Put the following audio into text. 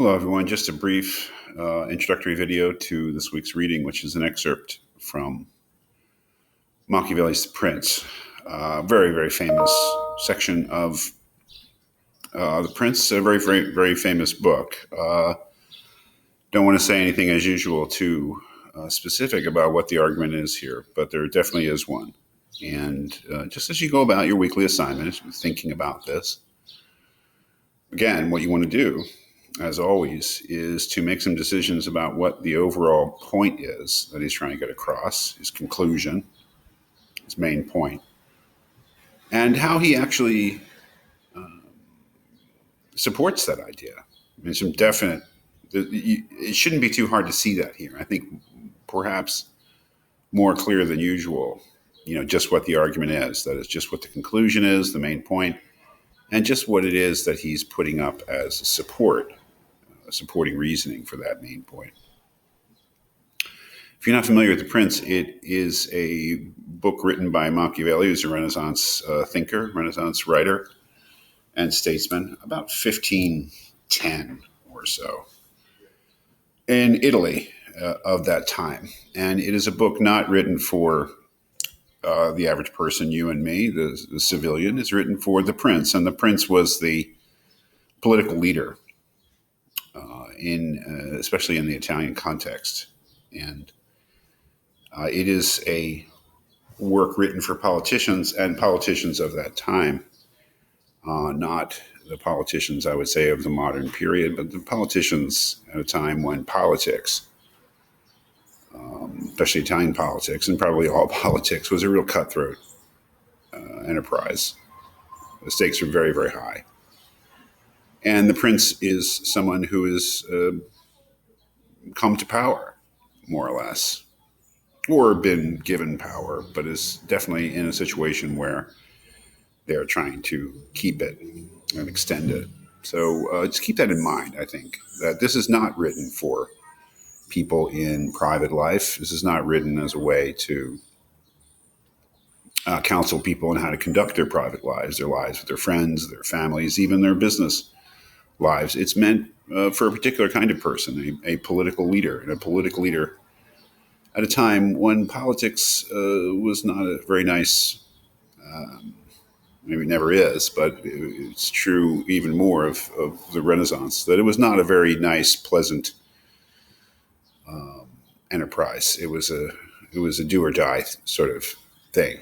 Hello, everyone. Just a brief introductory video to this week's reading, which is an excerpt from Machiavelli's The Prince. Very, very famous section of The Prince, a very, very, very famous book. Don't want to say anything, as usual, too specific about what the argument is here, but there definitely is one. And just as you go about your weekly assignment, thinking about this, again, what you want to do, as always, is to make some decisions about what the overall point is that he's trying to get across, his conclusion, his main point, and how he actually supports that idea. I mean, some definite, it shouldn't be too hard to see that here. I think perhaps more clear than usual, just what the argument is, that is just what the conclusion is, the main point, and just what it is that he's putting up as a supporting reasoning for that main point. If you're not familiar with The Prince, it is a book written by Machiavelli, who's a Renaissance thinker, Renaissance writer, and statesman, about 1510 or so, in Italy of that time. And it is a book not written for the average person, you and me, the civilian. It's written for the prince, and the prince was the political leader especially in the Italian context. And it is a work written for politicians and politicians of that time, not the politicians, I would say, of the modern period, but the politicians at a time when politics, especially Italian politics, and probably all politics, was a real cutthroat enterprise. The stakes are very, very high. And the prince is someone who has come to power, more or less, or been given power, but is definitely in a situation where they're trying to keep it and extend it. So just keep that in mind, I think, that this is not written for people in private life. This is not written as a way to counsel people on how to conduct their private lives with their friends, their families, even their business lives. It's meant for a particular kind of person, a political leader, and a political leader at a time when politics was not a very nice, maybe it never is, but it's true even more of the Renaissance, that it was not a very nice, pleasant enterprise. It was a do or die sort of thing.